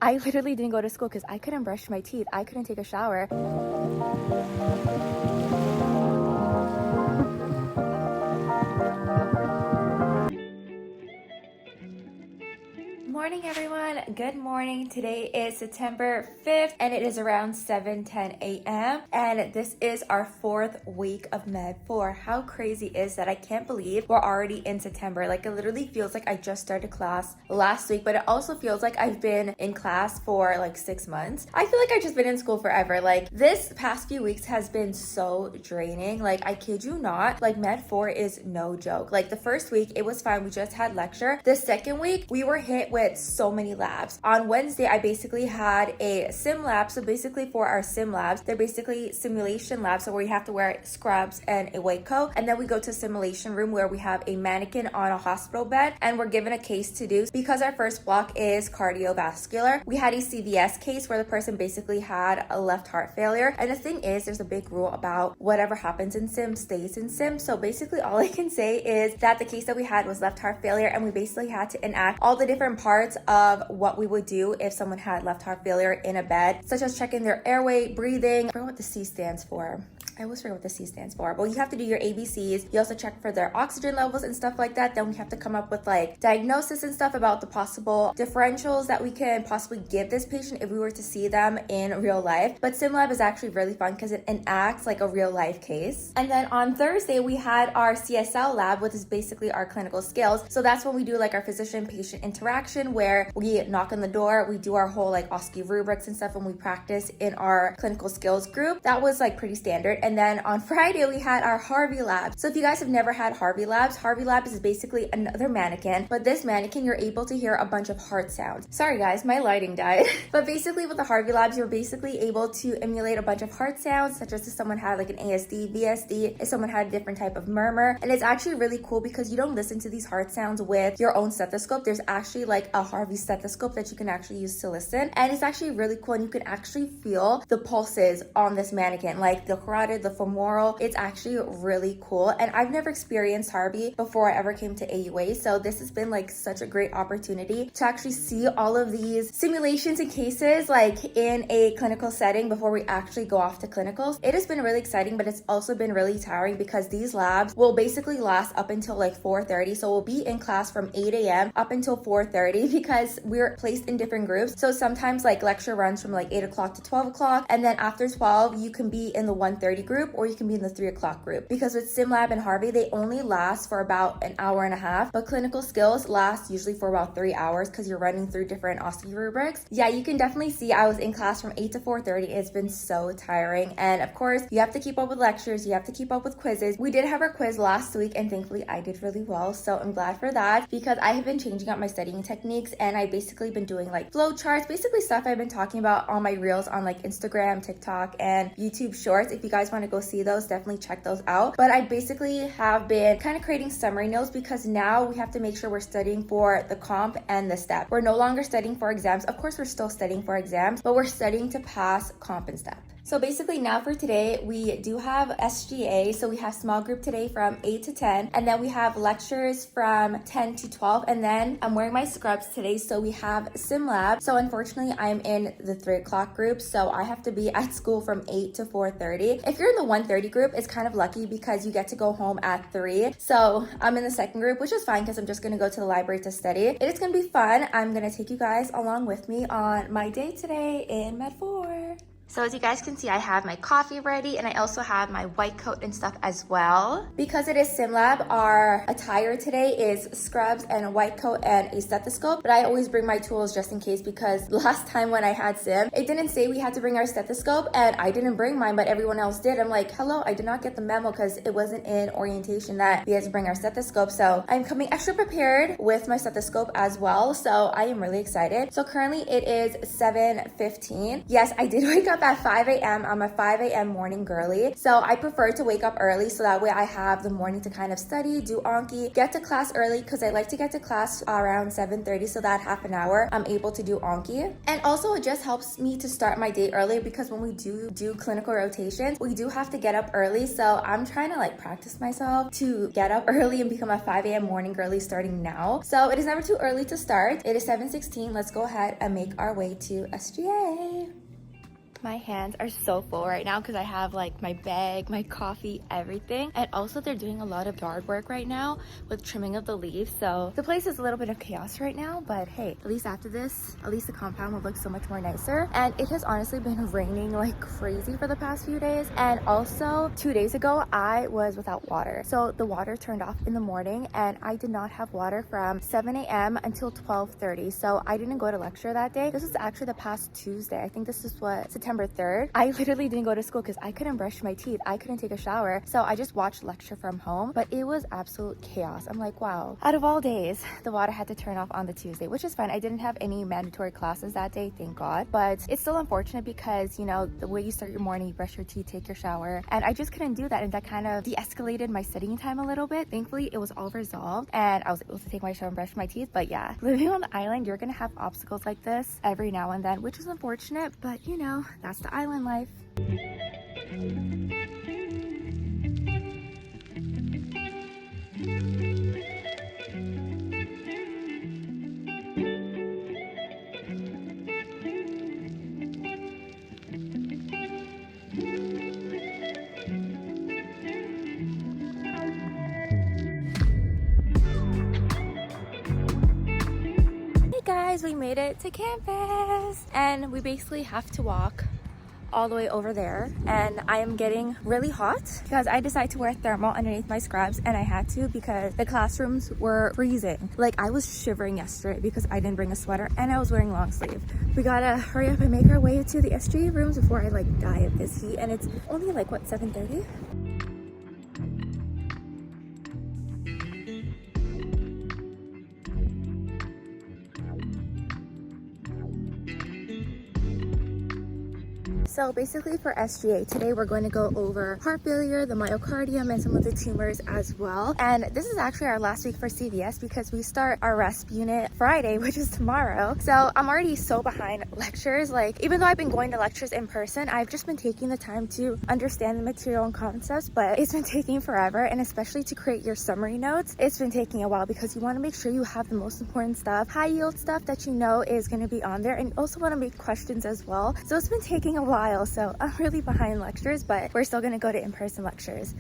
I literally didn't go to school because I couldn't brush my teeth. I couldn't take a shower. Morning everyone, good morning. Today is September 5th and it is around 7:10 a.m. and this is our 4th week of MED4. How crazy is that? I can't believe we're already in September. Like, it literally feels like I just started class last week, but it also feels like I've been in class for like 6 months. I feel like I've just been in school forever. Like, this past few weeks has been so draining. Like, I kid you not, like MED4 is no joke. Like, the first week it was fine, we just had lecture. The second week we were hit with so many labs. On Wednesday, I basically had a sim lab. So basically for our sim labs, they're basically simulation labs. So where you have to wear scrubs and a white coat. And then we go to a simulation room where we have a mannequin on a hospital bed and we're given a case to do. Because our first block is cardiovascular, we had a CVS case where the person basically had a left heart failure. And the thing is, there's a big rule about whatever happens in sim stays in sim. So basically all I can say is that the case that we had was left heart failure, and we basically had to enact all the different parts of what we would do if someone had left heart failure in a bed, such as checking their airway, breathing. I forgot what the C stands for. I always forget what the C stands for, but you have to do your ABCs. You also check for their oxygen levels and stuff like that. Then we have to come up with like diagnosis and stuff about the possible differentials that we can possibly give this patient if we were to see them in real life. But SimLab is actually really fun because it enacts like a real life case. And then on Thursday, we had our CSL lab, which is basically our clinical skills. So that's when we do like our physician-patient interaction, where we knock on the door, we do our whole like OSCE rubrics and stuff, and we practice in our clinical skills group. That was like pretty standard. And then on Friday, we had our Harvey lab. So if you guys have never had Harvey labs is basically another mannequin, but this mannequin, you're able to hear a bunch of heart sounds. Sorry guys, my lighting died. But basically with the Harvey labs, you're basically able to emulate a bunch of heart sounds, such as if someone had like an ASD, VSD, if someone had a different type of murmur. And it's actually really cool because you don't listen to these heart sounds with your own stethoscope. There's actually like a Harvey stethoscope that you can actually use to listen. And it's actually really cool, and you can actually feel the pulses on this mannequin, like the carotid, the femoral. It's actually really cool. And I've never experienced Harvey before I ever came to AUA. So this has been like such a great opportunity to actually see all of these simulations and cases like in a clinical setting before we actually go off to clinicals. It has been really exciting, but it's also been really tiring because these labs will basically last up until like 4:30. So we'll be in class from 8 a.m. up until 4:30 because we're placed in different groups. So sometimes like lecture runs from like 8 o'clock to 12 o'clock. And then after 12, you can be in the 1:30 group or you can be in the 3 o'clock group. Because with SimLab and Harvey, they only last for about an hour and a half, but clinical skills last usually for about 3 hours because you're running through different OSCE rubrics. Yeah, you can definitely see I was in class from 8 to 4:30. It's been so tiring. And of course, you have to keep up with lectures, you have to keep up with quizzes. We did have our quiz last week and thankfully I did really well. So I'm glad for that because I have been changing up my studying techniques, and I've basically been doing like flow charts, basically stuff I've been talking about on my reels on like Instagram, TikTok, and YouTube Shorts. If you guys want to go see those, definitely check those out. But I basically have been kind of creating summary notes because now we have to make sure we're studying for the comp and the step. We're no longer studying for exams. Of course, we're still studying for exams, but we're studying to pass comp and step. So basically now for today, we do have SGA. So we have small group today from 8 to 10. And then we have lectures from 10 to 12. And then I'm wearing my scrubs today. So we have sim lab. So unfortunately, I'm in the 3 o'clock group. So I have to be at school from 8 to 4:30. If you're in the 1:30 group, it's kind of lucky because you get to go home at 3. So I'm in the second group, which is fine because I'm just going to go to the library to study. It is going to be fun. I'm going to take you guys along with me on my day today in Med4. So as you guys can see, I have my coffee ready and I also have my white coat and stuff as well. Because it is SimLab, our attire today is scrubs and a white coat and a stethoscope. But I always bring my tools just in case because last time when I had sim, it didn't say we had to bring our stethoscope and I didn't bring mine, but everyone else did. I'm like, hello, I did not get the memo because it wasn't in orientation that we had to bring our stethoscope. So I'm coming extra prepared with my stethoscope as well. So I am really excited. So currently it is 7:15. Yes, I did wake up up at 5 a.m. I'm a 5 a.m. morning girly. So I prefer to wake up early so that way I have the morning to kind of study, do Anki, get to class early because I like to get to class around 7:30 so that half an hour I'm able to do Anki. And also it just helps me to start my day early because when we do clinical rotations, we do have to get up early. So I'm trying to like practice myself to get up early and become a 5 a.m. morning girly starting now. So it is never too early to start. It is 7:16. Let's go ahead and make our way to SGA. My hands are so full right now because I have like my bag, my coffee, everything. And also they're doing a lot of yard work right now with trimming of the leaves. So the place is a little bit of chaos right now, but hey, at least after this, at least the compound will look so much more nicer. And it has honestly been raining like crazy for the past few days. And also 2 days ago, I was without water. So the water turned off in the morning and I did not have water from 7 a.m. until 12:30. So I didn't go to lecture that day. This was actually the past Tuesday. I think this is what, September 3rd. I literally didn't go to school because I couldn't brush my teeth. I couldn't take a shower. So I just watched lecture from home, but it was absolute chaos. I'm like, wow. Out of all days, the water had to turn off on the Tuesday, which is fine. I didn't have any mandatory classes that day, thank God. But it's still unfortunate because, you know, the way you start your morning, you brush your teeth, take your shower, and I just couldn't do that. And that kind of de-escalated my studying time a little bit. Thankfully, it was all resolved and I was able to take my shower and brush my teeth. But yeah, living on the island, you're gonna have obstacles like this every now and then, which is unfortunate, but you know, that's the island life. Hey guys, we made it to campus and we basically have to walk all the way over there, and I am getting really hot because I decided to wear thermal underneath my scrubs, and I had to because the classrooms were freezing. Like I was shivering yesterday because I didn't bring a sweater and I was wearing long sleeve. We gotta hurry up and make our way to the SGA rooms before I like die of this heat, and it's only like what, 7:30? So basically for SGA, today we're going to go over heart failure, the myocardium, and some of the tumors as well. And this is actually our last week for CVS because we start our RESP unit Friday, which is tomorrow. So I'm already so behind lectures. Like even though I've been going to lectures in person, I've just been taking the time to understand the material and concepts, but it's been taking forever. And especially to create your summary notes, it's been taking a while because you want to make sure you have the most important stuff, high yield stuff that you know is going to be on there. And you also want to make questions as well. So it's been taking a while. So I'm really behind lectures, but we're still going to go to in-person lectures.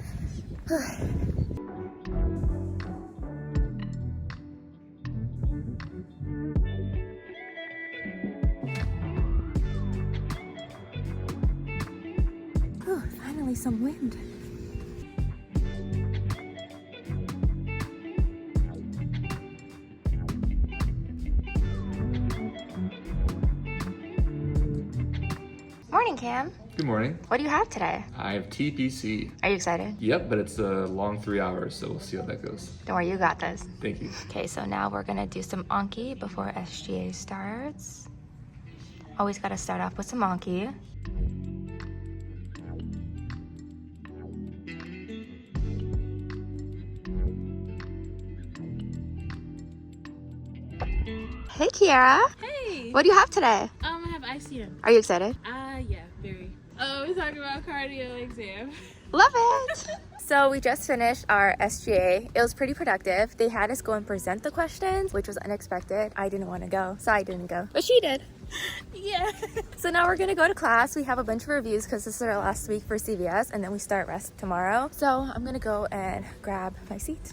Ooh, finally some wind. Morning, Cam. Good morning. What do you have today? I have TPC. Are you excited? Yep, but it's a long 3 hours, so we'll see how that goes. Don't worry, you got this. Thank you. Okay, so now we're gonna do some Anki before SGA starts. Always gotta start off with some Anki. Hey, Kiara. Hey! What do you have today? I have ICM. Are you excited? Yeah, very. Oh, we're talking about cardio exam. Love it! So we just finished our SGA. It was pretty productive. They had us go and present the questions, which was unexpected. I didn't want to go, so I didn't go. But she did. Yeah. So now we're gonna go to class. We have a bunch of reviews because this is our last week for CVS, and then we start rest tomorrow. So I'm gonna go and grab my seat.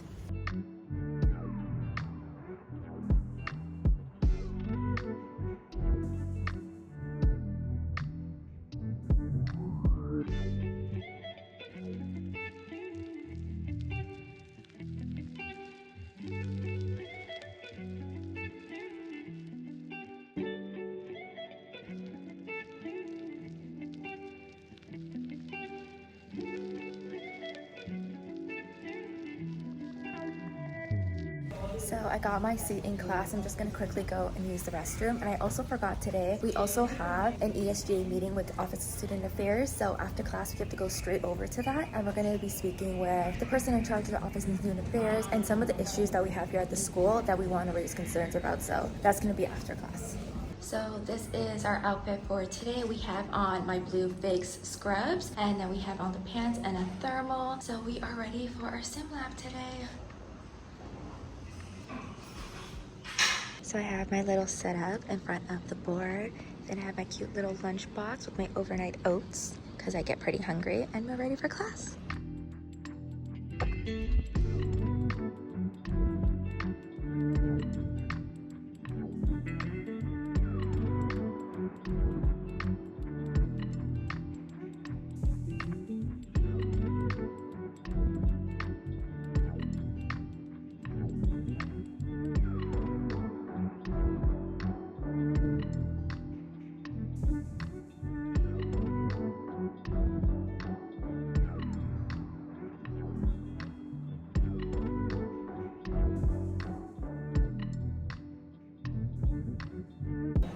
So I got my seat in class. I'm just gonna quickly go and use the restroom. And I also forgot today, we also have an ESGA meeting with the Office of Student Affairs. So after class, we have to go straight over to that. And we're gonna be speaking with the person in charge of the Office of Student Affairs and some of the issues that we have here at the school that we wanna raise concerns about. So that's gonna be after class. So this is our outfit for today. We have on my blue Faves scrubs, and then we have on the pants and a thermal. So we are ready for our sim lab today. So I have my little setup in front of the board. Then I have my cute little lunch box with my overnight oats because I get pretty hungry, and we're ready for class.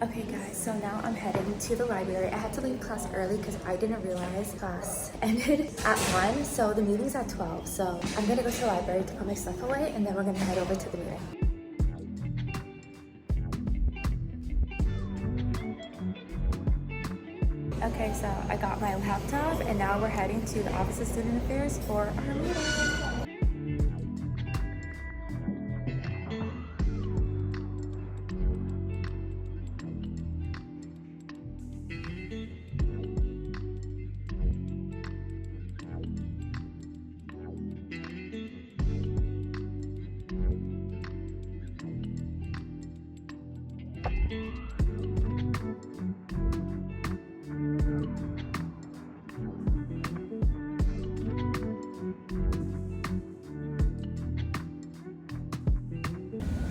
Okay guys, so now I'm heading to the library. I had to leave class early because I didn't realize class ended at 1, so the meeting's at 12. So I'm gonna go to the library to put my stuff away, and then we're gonna head over to the meeting. Okay, so I got my laptop, and now we're heading to the Office of Student Affairs for our meeting.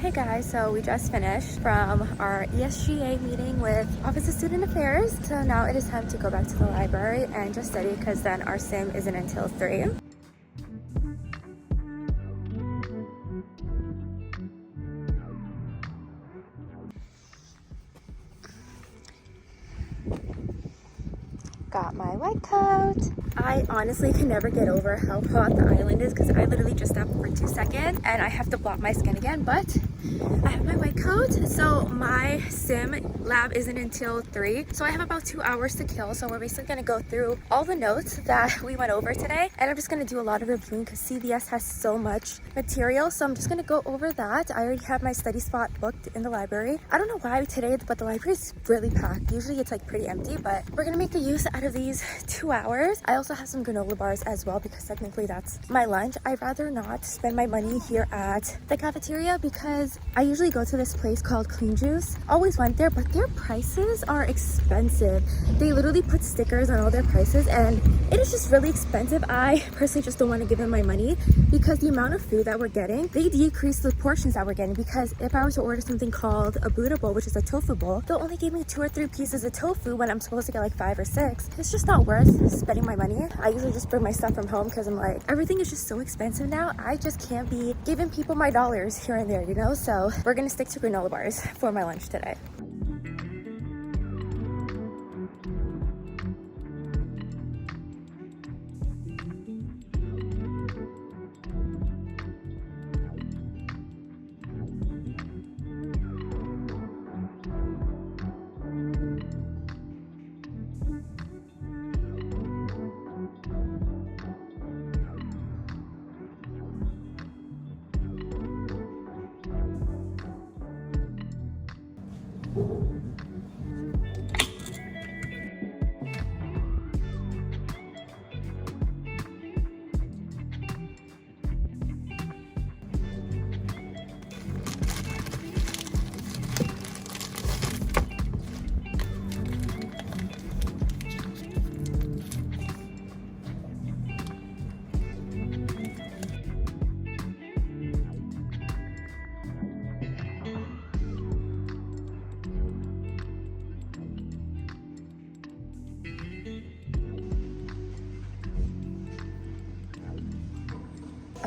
Hey guys, so we just finished from our ESGA meeting with Office of Student Affairs. So now it is time to go back to the library and just study because then our sim isn't until 3. Got my white coat. I honestly can never get over how hot the island is because I literally just stopped for 2 seconds and I have to block my skin again, but I have my white coat. So my sim lab isn't until 3, so I have about 2 hours to kill. So we're basically gonna go through all the notes that we went over today, and I'm just gonna do a lot of reviewing because CVS has so much material. So I'm just gonna go over that. I already have my study spot booked in the library. I don't know why today, but the library is really packed. Usually it's like pretty empty, but we're gonna make the use out of these 2 hours. I also have some granola bars as well because technically that's my lunch. I'd rather not spend my money here at the cafeteria because I usually go to this place called Clean Juice. Always went there, but their prices are expensive. They literally put stickers on all their prices and it is just really expensive. I personally just don't want to give them my money because the amount of food that we're getting, they decrease the portions that we're getting, because if I were to order something called a Buddha bowl, which is a tofu bowl, they'll only give me 2 or 3 pieces of tofu when I'm supposed to get like 5 or 6. It's just not worth spending my money. I usually just bring my stuff from home because I'm like, everything is just so expensive now. I just can't be giving people my dollars here and there, you know? So we're gonna stick to granola bars for my lunch today.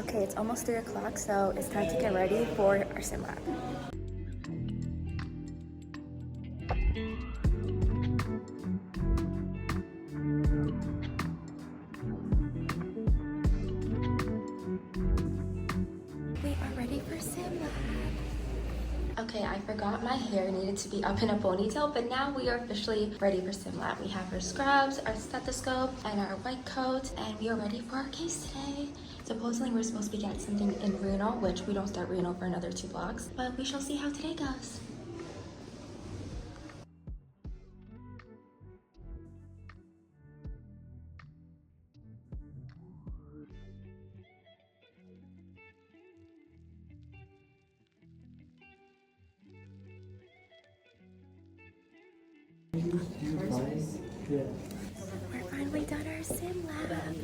Okay, it's almost 3 o'clock, so it's time to get ready for our sim lab. We are ready for sim lab. Okay, I forgot my hair needed to be up in a ponytail, but now we are officially ready for sim lab. We have our scrubs, our stethoscope, and our white coat, and we are ready for our case today. Supposedly we're supposed to be getting something in renal, which we don't start renal for another 2 blocks, but we shall see how today goes. We're finally done our sim lab.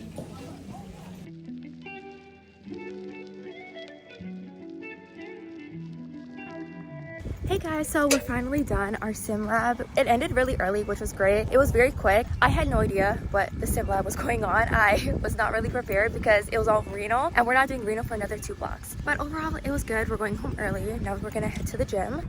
Hey guys, so we're finally done our sim lab. It ended really early, which was great. It was very quick. I had no idea what the sim lab was going on. I was not really prepared because it was all renal, and we're not doing renal for another 2 blocks. But overall, it was good. We're going home early. Now we're gonna head to the gym.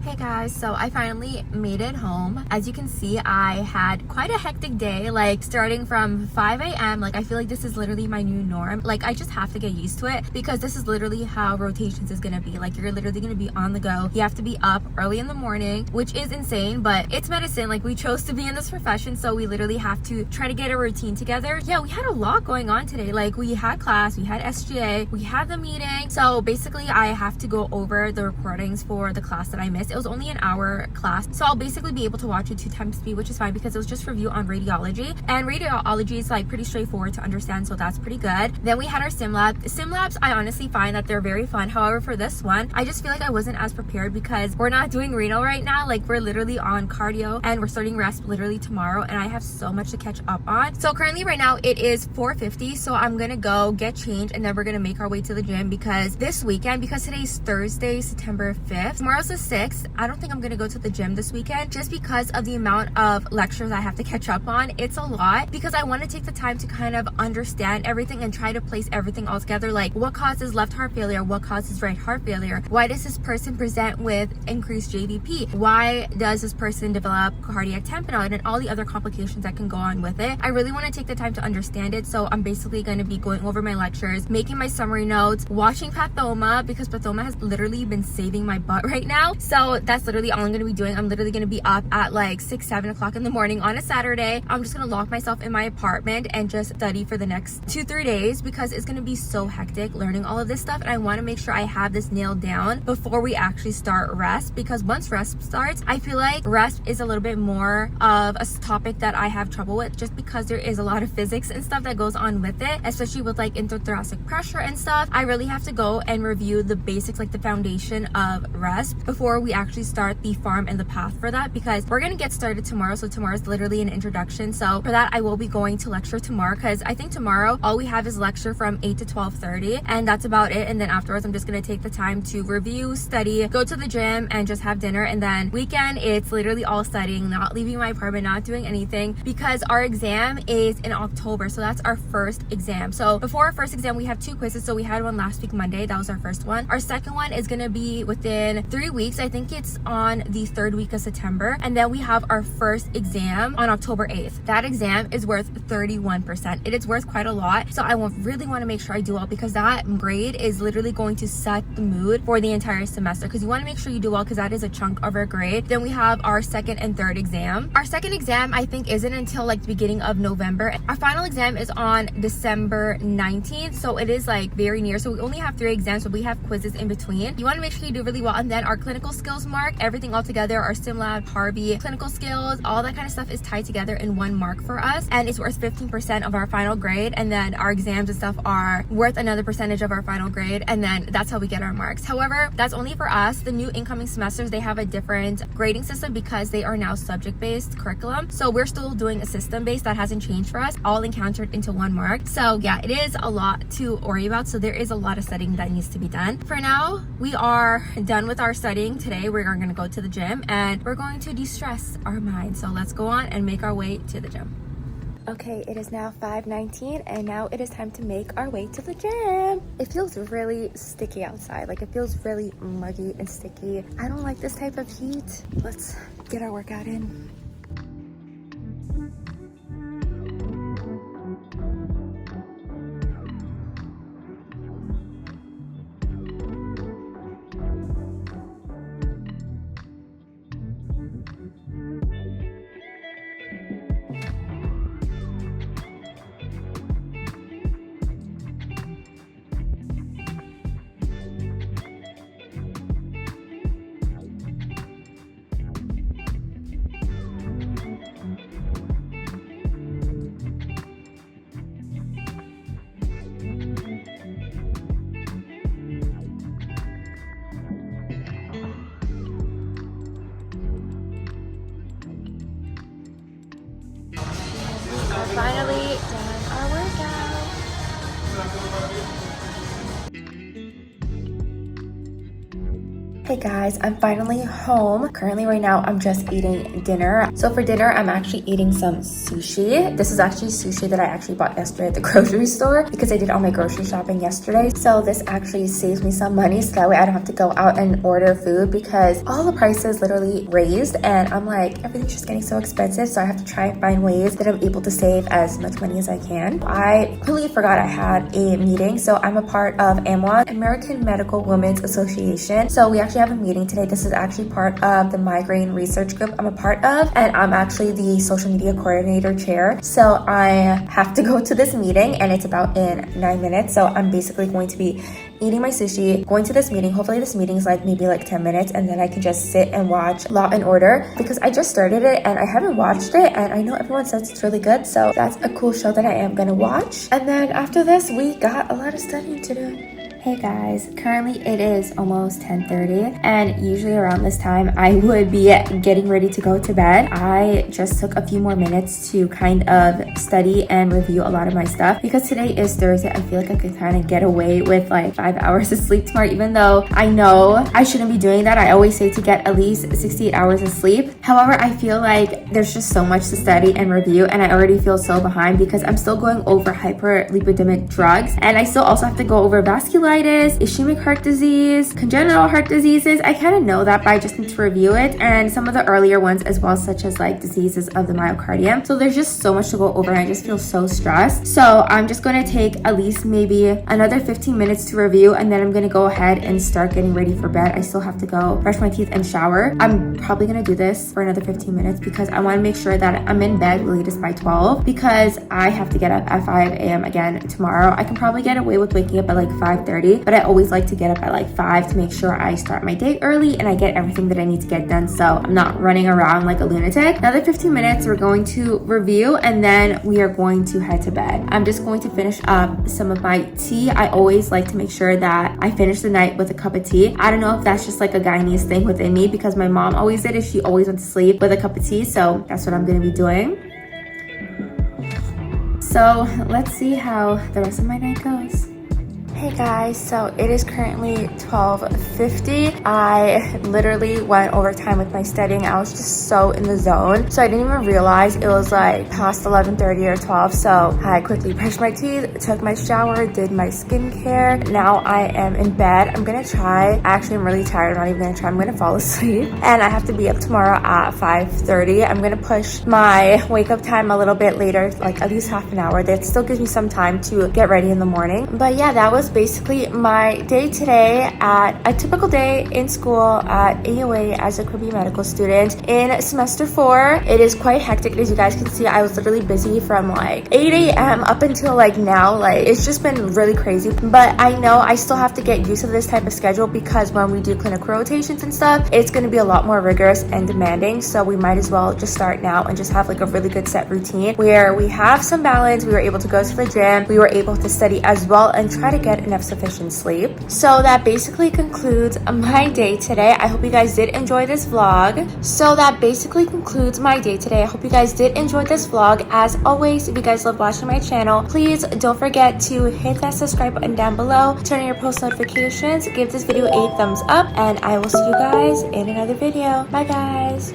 Hey guys, so I finally made it home. As you can see, I had quite a hectic day, like starting from 5 a.m. Like I feel like this is literally my new norm. Like I just have to get used to it because this is literally how rotations is gonna be. Like you're literally gonna be on the go. You have to be up early in the morning, which is insane, but it's medicine. Like we chose to be in this profession, so we literally have to try to get a routine together. Yeah, we had a lot going on today. Like we had class, we had SGA, we had the meeting. So basically I have to go over the recordings for the class that I missed. It was only an hour class, so I'll basically be able to watch it 2 times speed, which is fine because it was just review on radiology, and radiology is like pretty straightforward to understand, so that's pretty good. Then we had our sim lab. Sim labs, I honestly find that they're very fun. However, for this one, I just feel like I wasn't as prepared because we're not doing renal right now. Like we're literally on cardio and we're starting rest literally tomorrow, and I have so much to catch up on. So currently right now it is 4:50, so I'm gonna go get changed and then we're gonna make our way to the gym because this weekend, because today's Thursday, September 5th, tomorrow's the 6th, I don't think I'm gonna go to the gym this weekend just because of the amount of lectures I have to catch up on. It's a lot because I want to take the time to kind of understand everything and try to place everything all together. Like what causes left heart failure, what causes right heart failure, why does this person present with increased JVP, why does this person develop cardiac tamponade, and all the other complications that can go on with it. I really want to take the time to understand it, so I'm basically going to be going over my lectures, making my summary notes, watching Pathoma because Pathoma has literally been saving my butt right now. So that's literally all I'm gonna be doing. I'm literally gonna be up at like 6-7 o'clock in the morning on a Saturday. I'm just gonna lock myself in my apartment and just study for the next 2-3 days because it's gonna be so hectic learning all of this stuff, and I want to make sure I have this nailed down before we actually start rest, because once rest starts, I feel like rest is a little bit more of a topic that I have trouble with just because there is a lot of physics and stuff that goes on with it, especially with like intrathoracic pressure and stuff. I really have to go and review the basics, like the foundation of rest, before we actually start the farm and the path for that, because we're gonna get started tomorrow. So tomorrow's literally an introduction. So for that, I will be going to lecture tomorrow because I think tomorrow all we have is lecture from 8 to 12:30, and that's about it. And then afterwards, I'm just gonna take the time to review, study, go to the gym, and just have dinner. And then weekend, it's literally all studying, not leaving my apartment, not doing anything, because our exam is in October. So that's our first exam. So before our first exam, we have 2 quizzes. So we had one last week Monday, that was our first one. Our second one is gonna be within 3 weeks. I think it's on the 3rd week of September, and then we have our first exam on October 8th. That exam is worth 31%. It is worth quite a lot, so I really want to make sure I do well, because that grade is literally going to set the mood for the entire semester, because you want to make sure you do well because that is a chunk of our grade. Then we have our second and third exam. Our second exam, I think, isn't until like the beginning of November. Our final exam is on December 19th, so it is like very near. So we only have 3 exams, but we have quizzes in between. You want to make sure you do really well. And then our clinical skills mark, everything all together, our sim lab, Harvey, clinical skills, all that kind of stuff is tied together in 1 mark for us, and it's worth 15% of our final grade. And then our exams and stuff are worth another percentage of our final grade, and then that's how we get our marks. However, that's only for us. The new incoming semesters, they have a different grading system because they are now subject-based curriculum. So we're still doing a system-based that hasn't changed for us, all encountered into 1 mark. So yeah, it is a lot to worry about. So there is a lot of studying that needs to be done. For now, we are done with our studying. Today we're going to go to the gym and we're going to de-stress our mind. So let's go on and make our way to the gym. Okay, it is now 5:19 and now it is time to make our way to the gym. It feels really sticky outside. Like, it feels really muggy and sticky. I don't like this type of heat. Let's get our workout in. Finally done our workout. Hey guys, I'm finally home. Currently right now I'm just eating dinner. So for dinner I'm actually eating some sushi. This is actually sushi that I actually bought yesterday at the grocery store because I did all my grocery shopping yesterday. So this actually saves me some money so that way I don't have to go out and order food because all the prices literally raised and I'm like, everything's just getting so expensive, so I have to try and find ways that I'm able to save as much money as I can. I completely forgot I had a meeting. So I'm a part of AMWA, American Medical Women's Association. So we actually have a meeting today. This is actually part of the migraine research group I'm a part of, and I'm actually the social media coordinator chair. So I have to go to this meeting and it's about in 9 minutes. So I'm basically going to be eating my sushi, going to this meeting. Hopefully this meeting is like maybe like 10 minutes and then I can just sit and watch Law and Order because I just started it and I haven't watched it and I know everyone says it's really good. So that's a cool show that I am gonna watch. And then after this, we got a lot of studying to do. Hey guys, currently it is almost 10:30 and usually around this time I would be getting ready to go to bed. I just took a few more minutes to kind of study and review a lot of my stuff because today is Thursday. I feel like I could kind of get away with like 5 hours of sleep tomorrow, even though I know I shouldn't be doing that. I always say to get at least 68 hours of sleep. However, I feel like there's just so much to study and review and I already feel so behind because I'm still going over hyperlipidemic drugs and I still also have to go over vasculitis, ischemic heart disease, congenital heart diseases. I kind of know that, but I just need to review it, and some of the earlier ones as well, such as like diseases of the myocardium. So there's just so much to go over and I just feel so stressed. So I'm just going to take at least maybe another 15 minutes to review and then I'm going to go ahead and start getting ready for bed. I still have to go brush my teeth and shower. I'm probably going to do this for another 15 minutes because I want to make sure that I'm in bed latest by 12 because I have to get up at 5 a.m. again tomorrow. I can probably get away with waking up at like 5:30, but I always like to get up at like 5 to make sure I start my day early and I get everything that I need to get done so I'm not running around like a lunatic. Another 15 minutes, we're going to review and then we are going to head to bed. I'm just going to finish up some of my tea. I always like to make sure that I finish the night with a cup of tea. I don't know if that's just like a Guyanese thing within me because my mom always did it. She always went to sleep with a cup of tea, so that's what I'm going to be doing. So let's see how the rest of my night goes. Hey guys, so it is currently 12:50. I literally went overtime with my studying. I was just so in the zone. So I didn't even realize it was like past 11:30 or 12. So I quickly brushed my teeth, took my shower, did my skincare. Now I am in bed. I'm gonna try, actually I'm really tired. I'm not even gonna try, I'm gonna fall asleep. And I have to be up tomorrow at 5:30. I'm gonna push my wake up time a little bit later, like at least half an hour. That still gives me some time to get ready in the morning. But yeah, that was basically my day today at a typical day in school at AOA as a career medical student in semester 4. It is quite hectic. As you guys can see, I was literally busy from like 8 a.m. up until like now. Like, it's just been really crazy, but I know I still have to get used to this type of schedule because when we do clinical rotations and stuff, it's going to be a lot more rigorous and demanding. So we might as well just start now and just have like a really good set routine where we have some balance. We were able to go to the gym, we were able to study as well and try to get enough sufficient sleep. So that basically concludes my day today. I hope you guys did enjoy this vlog. So that basically concludes my day today. I hope you guys did enjoy this vlog. As always, if you guys love watching my channel, please don't forget to hit that subscribe button down below, turn on your post notifications, give this video a thumbs up, and I will see you guys in another video. Bye guys.